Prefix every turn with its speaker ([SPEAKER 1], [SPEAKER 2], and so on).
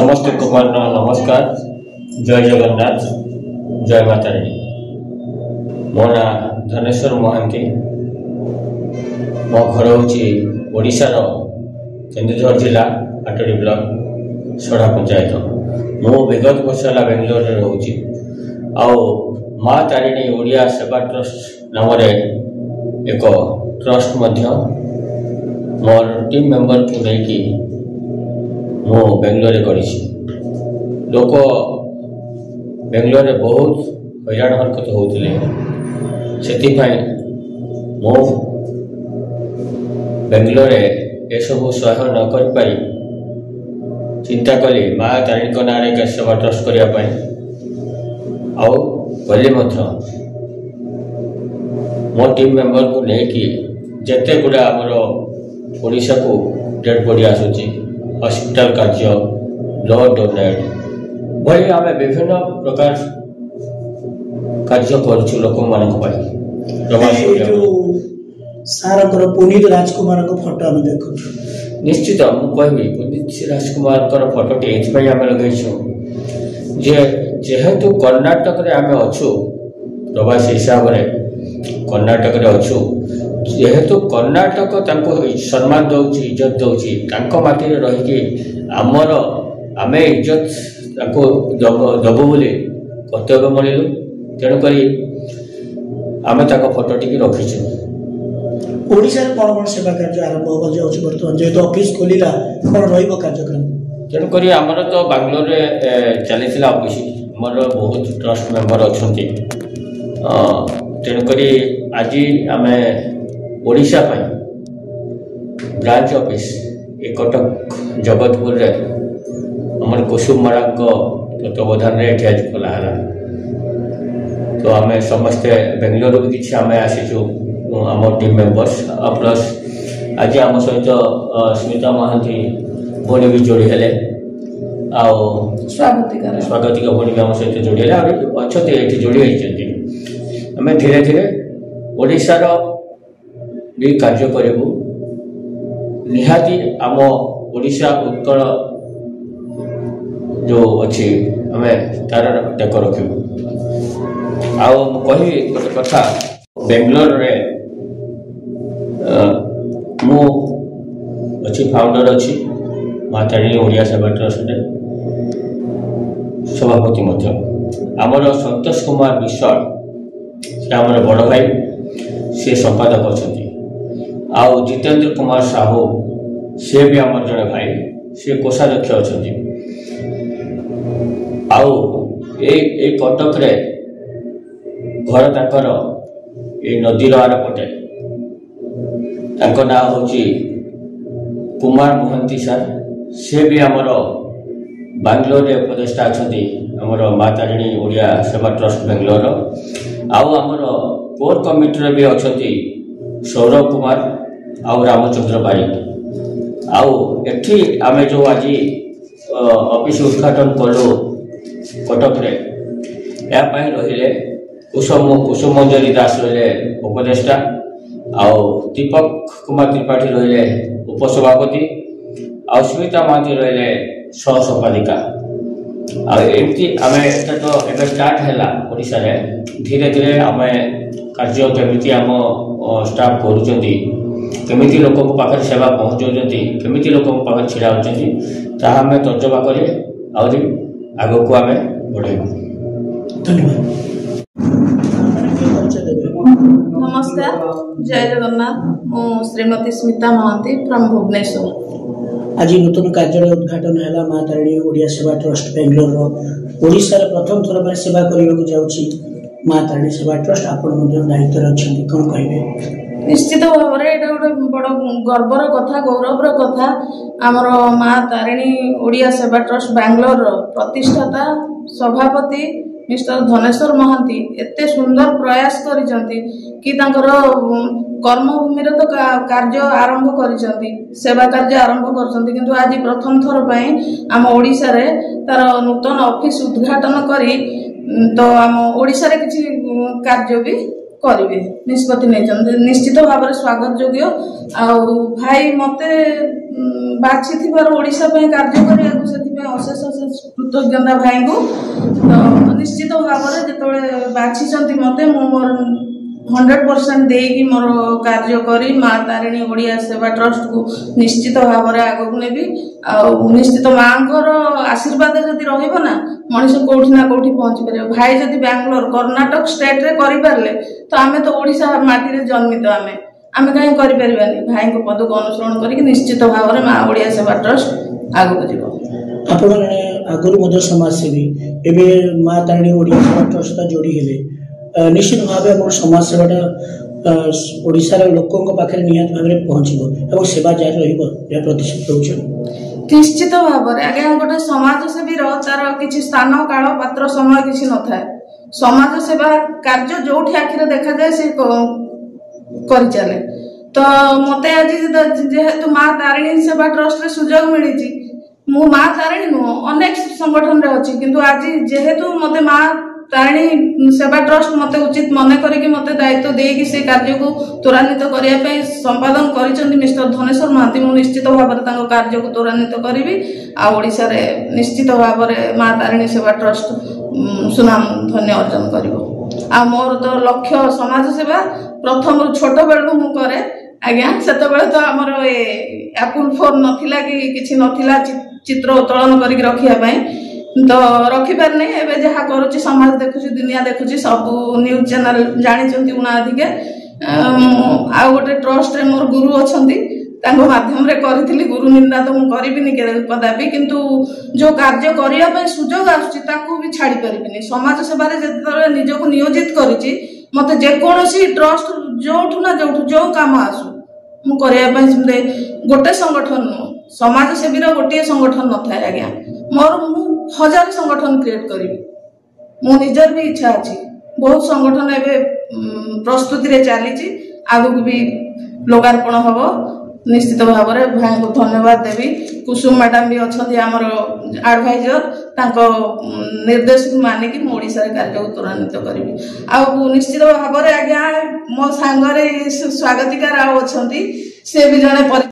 [SPEAKER 1] समस्त कुमार नमस्कार। जय जगन्नाथ, जय माता रानी। मो ना धनेश्वर महांती। मो घर हूँ ओडिशार केन्दुझर जिला आटोडी ब्लॉक सड़ा पंचायत। मु विगत वर्ष है बेंगलोर रोचे। माँ तारिणी ओडिया सेवा ट्रस्ट नाम एक ट्रस्ट मोर टीम मेंबर को लेकिन मु बेंगलोर करी। लोक बेंगलोर बहुत हैरान हरकत होते मु बेंगलोर ये सब सहाय न कर पाई चिंता कली माँ तारिणी ना एक सेवा ट्रस्ट करने गली मो टीम मेंबर को लेकिन जिते गुड़ा आमर ओडिशा को डेड बॉडी आसूची हॉस्पिटल कार्य ब्लड डोनेट भाई आम विभिन्न प्रकार कार्य करुचु लोक
[SPEAKER 2] सार पुनीत राजकुमार फोटो आम देखु
[SPEAKER 1] निश्चित मुझे पुनीत राजकुमार फोटोटी ये आम लगे जेहेतु कर्नाटक आम अच्छु प्रवासी हिसाब से कर्नाटक अच्छु जेहेतु कर्नाटक सम्मान दौर इज्जत दौर माटी रही आमर आम इज्जत दबु बोली कर्तव्य मिलू तेणुक आम फोटोटी रखीचु।
[SPEAKER 2] ओडिशा रे कौन सेवा कार्य आरंभ हो जाउछ बर्तमान जेहेतु ऑफिस खोलिला कौन रहिबो कार्यक्रम
[SPEAKER 1] तेणुक आमर तो बांग्लोर चली ऑफिस आमर बहुत ट्रस्ट मेंबर अच्छा तेणुक आज आम ओडिशा ब्रांच ऑफिस एक कटक जगतपुर आम कुसुम माड़ा तत्वावधान आज खोला तो आम समस्ते बेंगलोर भी किसी आम आसीचु आम टीम मेंबर्स प्लस आज आम सहित स्मिता महांती भौणी भी जोड़ी हेले स्वागतिका भौणी भी आम सहित जोड़ी हेले अच्छा ये जोड़ी होती आम धीरे धीरे ओडिशार भी कार्य करूँ निहाती आम ओडिशा उत्कल जो अच्छी आम तार टेक रखू कही गोटे कथा बेंगलोर रे मु अच्छी फाउंडर अच्छी माँ तारिणी ओडिया सेवा ट्रस्ट सभापति आमर संतोष कुमार विश्वाल से आमर बड़ भाई सी संपादक अच्छा जितेंद्र कुमार साहू सी भी आम जड़े भाई सी कोषाध्यक्ष अच्छा कटक रे घर ताकर ये नदीर आर पटे ना हूँ कुमार मोहंती सर से भी आमर बांग्लोर उपदेष्टा अच्छा आमर माँ तारिणी ओडिया सेवा ट्रस्ट बेंगलोर आमर कोर कमिटी भी अच्छा सौरभ कुमार आउ रामचंद्र बारिक एठी आमे जो आज ऑफिस उद्घाटन कलु कटक रे या रहिले कुसुमंजलि दास रहिले उपदेष्टा दीपक कुमार त्रिपाठी रहिले उपसभापति स्मिता महांती रहिले सह संपादिका एमती आम तो एवं स्टार्ट है ओडिशा रे धीरे धीरे आम कार्य केमी आम स्टाफ कमी लोक पाखे सेवा पहुँचाऊँच केमी लोक पाखे छिड़ा होती आम तर्जमा कर आग को आम बढ़ेबू।
[SPEAKER 2] धन्यवाद।
[SPEAKER 3] नमस्कार, जय जगन्नाथ। मु श्रीमती स्मिता महांती फ्रॉम भुवनेश्वर।
[SPEAKER 2] आज नूतन कार्यालय उद्घाटन है माँ तारिणी ओडिया सेवा ट्रस्ट बेंगलोर ओडिशा प्रथम थर पर सेवा करने को जाऊँगी माँ तारिणी सेवा ट्रस्ट आपण दायित्व अच्छा कौन कहे
[SPEAKER 3] निश्चित भाव में यहाँ गोटे बड़ गर्वर कथा गौरवर कथा आमर माँ तारिणी ओडिया सेवा ट्रस्ट बेंगलोर प्रतिष्ठाता सभापति मिस्टर धनेश्वर महांती एते सुंदर प्रयास करिसंती कि तांकर कर्मभूमि तो कार्य आरंभ करिसंती सेवा कार्य आरंभ करसंती किंतु आज प्रथम थर पई आम ओडिशा रे तार नूतन ऑफिस उद्घाटन करी तो आम ओडिशा रे किछि कार्य भी କରିବେ ନିଷ୍ପତ୍ତି ନେଇଛନ୍ତି ନିଶ୍ଚିତ ଭାବରେ ସ୍ୱାଗତ ଯୋଗ୍ୟ। ଆଉ ଭାଇ ମୋତେ ବାଛିଥିବାରୁ ଓଡ଼ିଶା ପାଇଁ କାର୍ଯ୍ୟ କରିବାକୁ ସେଥିପାଇଁ ଅଶେଷ ଅଶେଷ କୃତଜ୍ଞତା ଭାଇଙ୍କୁ। ତ ନିଶ୍ଚିତ ଭାବରେ ଯେତେବେଳେ ବାଛିଛନ୍ତି ମୋତେ ମୁଁ ମୋର 100% ଦେଇକି ମୋର କାର୍ଯ୍ୟ କରି ମା ତାରିଣୀ ଓଡ଼ିଆ ସେବା ଟ୍ରଷ୍ଟକୁ ନିଶ୍ଚିତ ଭାବରେ ଆଗକୁ ନେବି। ଆଉ ନିଶ୍ଚିତ ମାଙ୍କର ଆଶୀର୍ବାଦ ଯଦି ରହିବ ନା ମଣିଷ କୋଉଠି ନା କୋଉଠି ପହଞ୍ଚି ପାରିବ। ଭାଇ ଯଦି ବାଙ୍ଗାଲୋର କର୍ଣ୍ଣାଟକ ଷ୍ଟେଟରେ କରିପାରିଲେ ତ ଆମେ ତ ଓଡ଼ିଶା ମାଟିରେ ଜନ୍ମିତ ଆମେ କାହିଁ କରିପାରିବାନି। ଭାଇଙ୍କ ପଦକୁ ଅନୁସରଣ କରିକି ନିଶ୍ଚିତ ଭାବରେ ମା ଓଡ଼ିଆ ସେବା ଟ୍ରଷ୍ଟ ଆଗକୁ ଯିବ।
[SPEAKER 2] ଆପଣ ଜଣେ ଆଗରୁ ମଧ୍ୟ ସମାଜସେବୀ, ଏବେ ମା ତାରିଣୀ ଓଡ଼ିଆ ସେବା ଟ୍ରଷ୍ଟ ଯୋଡ଼ି ହେଲେ ନିଶ୍ଚିତ ଭାବେ ଆପଣ ସମାଜ ସେବାଟା ଓଡ଼ିଶାର ଲୋକଙ୍କ ପାଖରେ ନିହାତି ଭାବରେ ପହଞ୍ଚିବ ଏବଂ ସେବା ଜାରି ରହିବ ଏହା ପ୍ରତିଶ୍ରୁତି ଦେଉଛନ୍ତି।
[SPEAKER 3] ନିଶ୍ଚିତ ଭାବରେ ଆଜ୍ଞା ଗୋଟେ ସମାଜସେବୀର ତାର କିଛି ସ୍ଥାନ କାଳ ପାତ୍ର ସମୟ କିଛି ନଥାଏ। ସମାଜ ସେବା କାର୍ଯ୍ୟ ଯୋଉଠି ଆଖିରେ ଦେଖାଯାଏ ସେ କରିଚାଲେ। ତ ମୋତେ ଆଜି ଯେହେତୁ ମା ତାରିଣୀ ସେବା ଟ୍ରଷ୍ଟରେ ସୁଯୋଗ ମିଳିଛି, ମୁଁ ମା ତାରିଣୀ ନୁହଁ ଅନେକ ସଂଗଠନରେ ଅଛି, କିନ୍ତୁ ଆଜି ଯେହେତୁ ମୋତେ ମା ତାରିଣୀ ସେବା ଟ୍ରଷ୍ଟ ମୋତେ ଉଚିତ ମନେ କରିକି ମୋତେ ଦାୟିତ୍ୱ ଦେଇକି ସେ କାର୍ଯ୍ୟକୁ ତ୍ୱରାନ୍ୱିତ କରିବା ପାଇଁ ସମ୍ପାଦନ କରିଛନ୍ତି ମିଷ୍ଟର ଧନେଶ୍ୱର ମହାନ୍ତି। ମୁଁ ନିଶ୍ଚିତ ଭାବରେ ତାଙ୍କ କାର୍ଯ୍ୟକୁ ତ୍ୱରାନ୍ୱିତ କରିବି ଆଉ ଓଡ଼ିଶାରେ ନିଶ୍ଚିତ ଭାବରେ ମା ତାରିଣୀ ସେବା ଟ୍ରଷ୍ଟ ସୁନାମ ଧନ୍ୟ ଅର୍ଜନ କରିବ। ଆଉ ମୋର ତ ଲକ୍ଷ୍ୟ ସମାଜ ସେବା ପ୍ରଥମରୁ ଛୋଟ ବେଳରୁ ମୁଁ କରେ ଆଜ୍ଞା। ସେତେବେଳେ ତ ଆମର ଏ ଆପୁଲ ଫୋନ ନଥିଲା କି କିଛି ନଥିଲା ଚିତ୍ର ଉତ୍ତୋଳନ କରିକି ରଖିବା ପାଇଁ, ତ ରଖିପାରିନି। ଏବେ ଯାହା କରୁଛି ସମାଜ ଦେଖୁଛି ଦୁନିଆ ଦେଖୁଛି ସବୁ ନ୍ୟୁଜ ଚ୍ୟାନେଲ ଜାଣିଛନ୍ତି ଉଣାଧିକେ। ଆଉ ଗୋଟେ ଟ୍ରଷ୍ଟରେ ମୋର ଗୁରୁ ଅଛନ୍ତି ତାଙ୍କ ମାଧ୍ୟମରେ କରିଥିଲି। ଗୁରୁ ନିନ୍ଦା ତ ମୁଁ କରିବିନି କଦାପି, କିନ୍ତୁ ଯେଉଁ କାର୍ଯ୍ୟ କରିବା ପାଇଁ ସୁଯୋଗ ଆସୁଛି ତାକୁ ବି ଛାଡ଼ି ପାରିବିନି। ସମାଜ ସେବାରେ ଯେତେବେଳେ ନିଜକୁ ନିୟୋଜିତ କରିଛି ମୋତେ ଯେକୌଣସି ଟ୍ରଷ୍ଟ ଯୋଉଠୁ ନା ଯୋଉଠୁ ଯୋଉ କାମ ଆସୁ ମୁଁ କରିବା ପାଇଁ ଗୋଟେ ସଂଗଠନ ନୁହଁ, ସମାଜସେବୀର ଗୋଟିଏ ସଂଗଠନ ନଥାଏ ଆଜ୍ଞା। ମୁଁ 1000 ସଂଗଠନ କ୍ରିଏଟ୍ କରିବି। ମୋ ନିଜର ବି ଇଚ୍ଛା ଅଛି। ବହୁତ ସଂଗଠନ ଏବେ ପ୍ରସ୍ତୁତିରେ ଚାଲିଛି, ଆଗକୁ ବି ଲୋକାର୍ପଣ ହେବ। ନିଶ୍ଚିତ ଭାବରେ ଭାଇଙ୍କୁ ଧନ୍ୟବାଦ ଦେବି। କୁସୁମ ମ୍ୟାଡାମ ବି ଅଛନ୍ତି ଆମର ଆଡଭାଇଜର, ତାଙ୍କ ନିର୍ଦ୍ଦେଶକୁ ମାନିକି ମୁଁ ଓଡ଼ିଶାରେ କାର୍ଯ୍ୟକୁ ତ୍ୱରାନ୍ୱିତ କରିବି। ଆଉ ନିଶ୍ଚିତ ଭାବରେ ଆଜ୍ଞା ମୋ ସାଙ୍ଗରେ ସ୍ୱାଗତିକା ରାଓ ଅଛନ୍ତି, ସେ ବି ଜଣେ